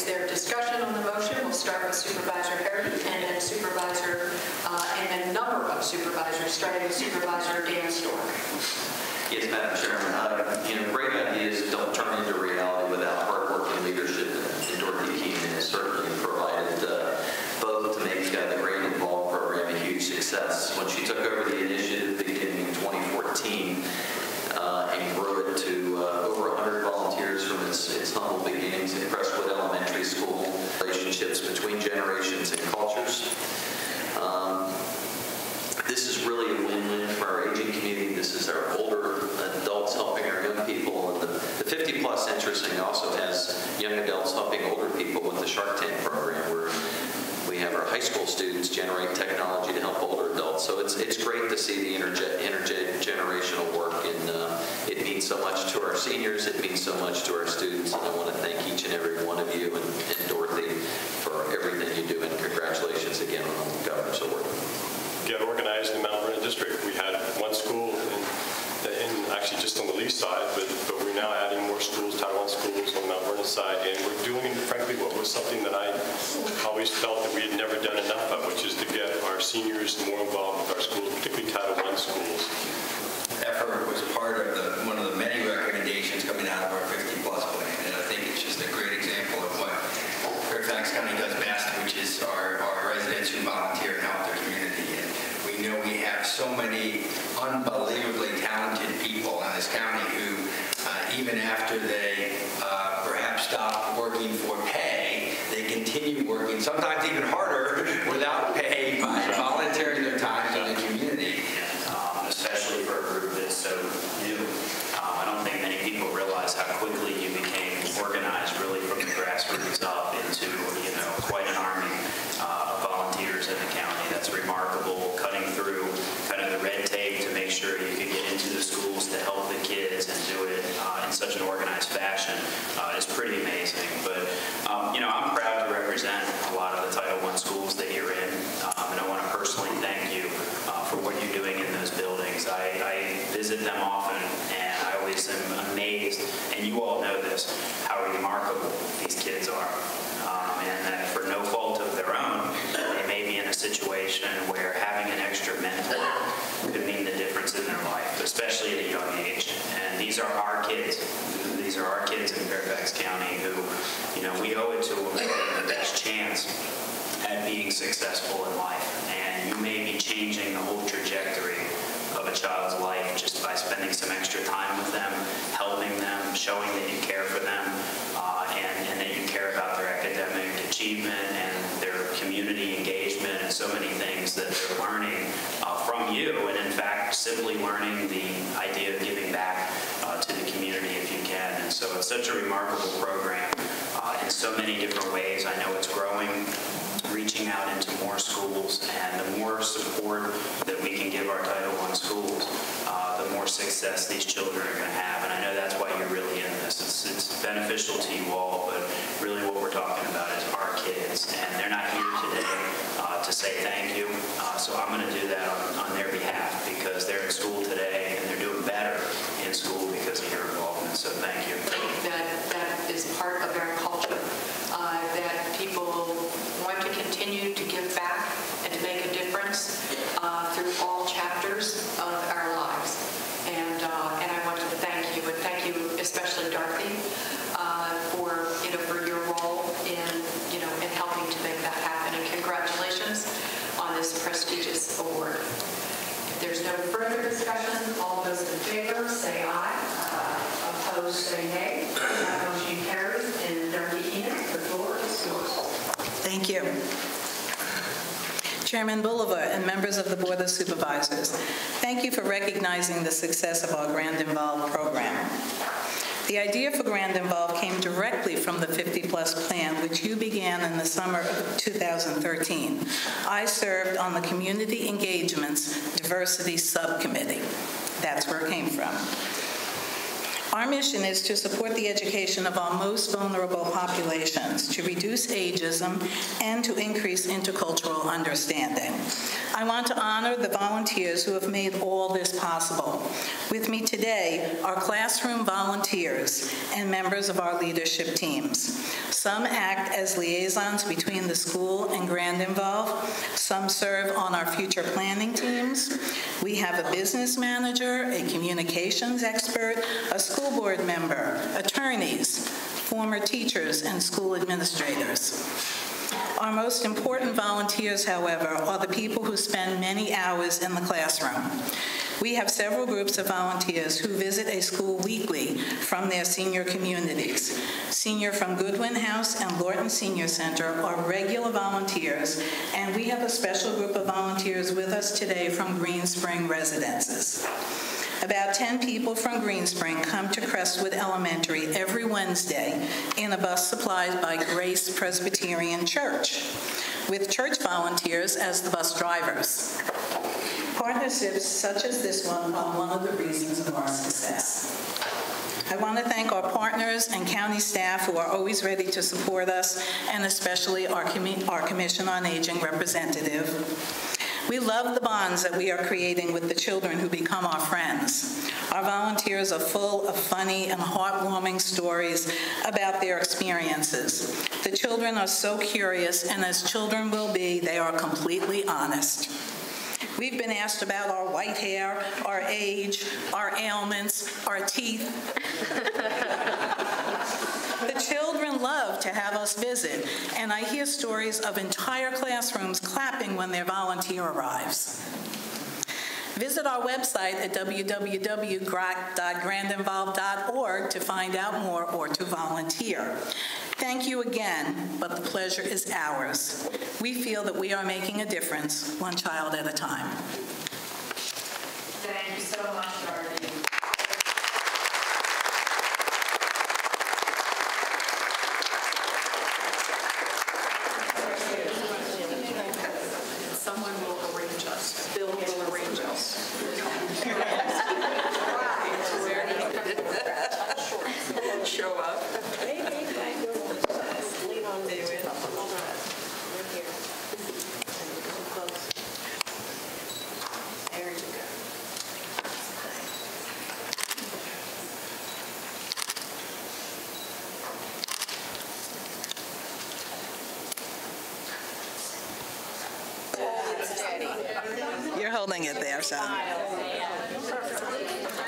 Is there discussion on the motion? We'll start with Supervisor Hardy and then Supervisor, and then a number of supervisors, starting with Supervisor Dan Stork. Yes, Madam Chairman. Great ideas don't turn into reality without hard work and leadership. And Dorothy Keenan has certainly provided both to make the Grand Involved program a huge success. When she took over the initiative beginning in 2014 and grew it to over 100 volunteers from its humble beginnings at Crestwood Elementary School, relationships between generations and cultures. This is really a win-win for our aging community. This is our older adults helping our young people. And the 50 Plus, interesting, also has young adults helping older people with the Shark Tank program, where we have our high school students generate technology to help older adults. So it's great to see the intergenerational work, and it means so much to our seniors. It means so much to our students, and I want to thank each and every one of you and Dorothy for everything you do, and congratulations again on the Governor's Award. Get organized in the Mount Vernon district. We had one school in actually just on the Lee side, but we're now adding more schools, Title I schools on the Mount Vernon side, and we're doing, frankly, what was something that I always felt that we had never done enough of, which is to get our seniors more involved with our schools, particularly Title I schools. Effort was part of one of the many recommendations coming out of our 50 Plus plan, and I think it's just a great example of what Fairfax County does best, which is our residents who volunteer and help their community. And we know we have so many unbelievably talented people in this county who, even after they perhaps stop working for pay, they continue working, sometimes even harder, without pay by volunteering their time to the community. Especially for a group that's so new. I don't think many people realize how quickly you became organized, really from the grassroots up into, quite an army of volunteers in the county. That's remarkable, cutting through kind of the red tape to make sure you could get into the schools to help the kids and do it in such an organized fashion is pretty amazing. But, I'm proud to represent a lot of the Title I schools that you're in, and I want to personally thank you for what you're doing in those buildings. I visit them often, and I always am amazed, and you all know this, how remarkable these kids are. And that for no fault of their own, they may be in a situation where having an extra mentor could mean the difference in their life, especially at a young age. And these are our kids. These are our kids in Fairfax County who, we owe it to them the best chance at being successful in life. And you may be changing the whole trajectory of a child's life just by spending some extra time with them, helping them, showing that you care for them, and that you care about their academic achievement and their community engagement and so many things that they're learning from you, and in fact simply learning the idea of giving back to the community if you can. And so it's such a remarkable program in so many different ways. I know it's growing, reaching out into more schools, and the more support that we can give our Title I schools, the more success these children are going to have. And I know that's why you're really in this. It's beneficial to you all, but really what we're talking about is our kids, and they're not here today to say thank you. So I'm going to do that on their behalf, because they're in school today and they're doing better in school because of your involvement. So thank you. That is part of our culture, that people want to continue to give back and to make a difference through all chapters of our lives. And I want to thank you, and thank you especially Dorothy for your role in helping to make that happen. And congratulations on this prestigious award. If there's no further discussion, all those in favor say aye. Opposed say nay. That motion carries. And Dorothy Keenan, the floor is yours. Thank you. Chairman Bolivar and members of the Board of Supervisors, thank you for recognizing the success of our Grand Involved program. The idea for Grand Involved came directly from the 50 Plus plan, which you began in the summer of 2013. I served on the Community Engagements Diversity Subcommittee. That's where it came from. Our mission is to support the education of our most vulnerable populations, to reduce ageism, and to increase intercultural understanding. I want to honor the volunteers who have made all this possible. With me today are classroom volunteers and members of our leadership teams. Some act as liaisons between the school and Grand Involve. Some serve on our future planning teams. We have a business manager, a communications expert, a school board member, attorneys, former teachers, and school administrators. Our most important volunteers, however, are the people who spend many hours in the classroom. We have several groups of volunteers who visit a school weekly from their senior communities. Senior from Goodwin House and Lorton Senior Center are regular volunteers, and we have a special group of volunteers with us today from Green Spring residences. About 10 people from Green Spring come to Crestwood Elementary every Wednesday in a bus supplied by Grace Presbyterian Church, with church volunteers as the bus drivers. Partnerships such as this one are one of the reasons of our success. I want to thank our partners and county staff who are always ready to support us, and especially our Commission on Aging representative. We love the bonds that we are creating with the children who become our friends. Our volunteers are full of funny and heartwarming stories about their experiences. The children are so curious, and as children will be, they are completely honest. We've been asked about our white hair, our age, our ailments, our teeth. The children love to have us visit, and I hear stories of entire classrooms clapping when their volunteer arrives. Visit our website at www.grandinvolve.org to find out more or to volunteer. Thank you again, but the pleasure is ours. We feel that we are making a difference, one child at a time. Thank you so much, Darby. Someone will arrange us. Bill will arrange us. Show up. You're holding it there, son.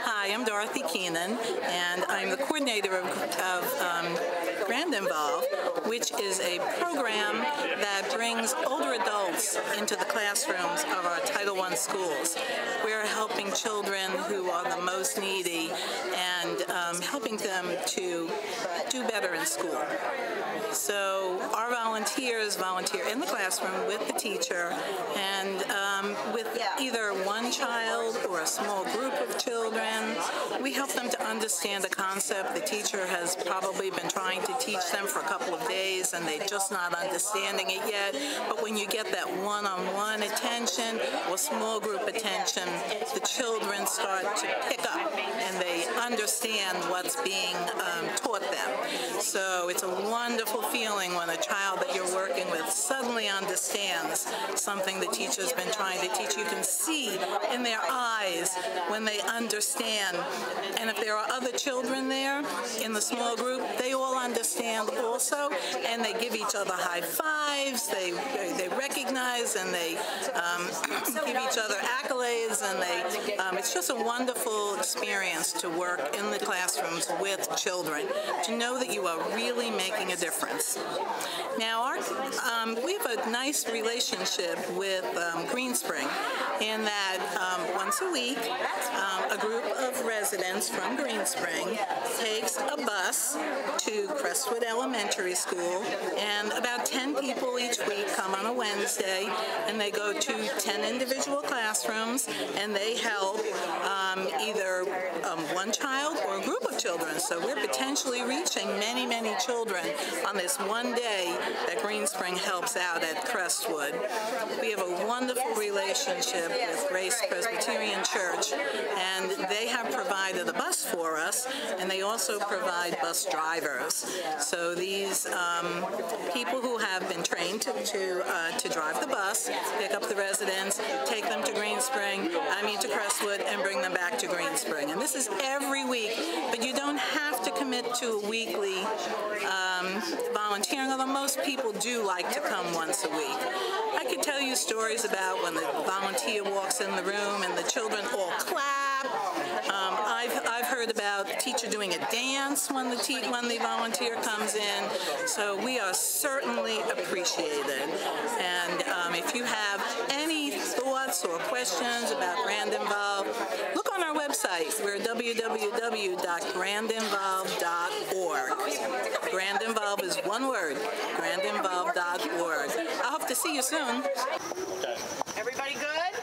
Hi, I'm Dorothy Keenan, and I'm the coordinator of Grand Involve, which is a program that brings older adults into the classrooms of our Title I schools. We're helping children who are the most needy and helping them to do better in school. So our volunteers volunteer in the classroom with the teacher and with either one child or a small group of children. We help them to understand a concept the teacher has probably been trying to teach them for a couple of days and they're just not understanding it yet. But when you get that one-on-one attention or small group attention, the children start to pick up and they understand what's being taught them. So it's a wonderful feeling when a child that you're working with suddenly understands something the teacher's been trying to teach. You can see in their eyes when they understand. And if there are other children there in the small group, they all understand also, and they give each other high fives, they recognize and they give each other accolades, and it's just a wonderful experience to work in the classrooms with children, to know that you are really making a difference. Now, we have a nice relationship with Green Spring in that once a week, a group of residents from Green Spring takes a bus to Crestwood Elementary School, and about 10 people each week come on a Wednesday, and they go to 10 individual classrooms, and they help either one child or a group of children children. So we're potentially reaching many, many children on this one day that Green Spring helps out at Crestwood. We have a wonderful relationship with Grace Presbyterian Church, and they have provided a bus for us, and they also provide bus drivers. So these people who have been trained to drive the bus, pick up the residents, take them to Green Spring, to Crestwood, and bring them back to Green Spring. And this is every week, but you don't have to commit to a weekly volunteering, although most people do like to come once a week. I could tell you stories about when the volunteer walks in the room and the children all clap. I've heard about a teacher doing a dance when the volunteer comes in. So we are certainly appreciated. And if you have any thoughts or questions about Grand Involve, look on our website. We're www.grandinvolve.org. Grand Involve is one word, grandinvolve.org. I hope to see you soon. Everybody good?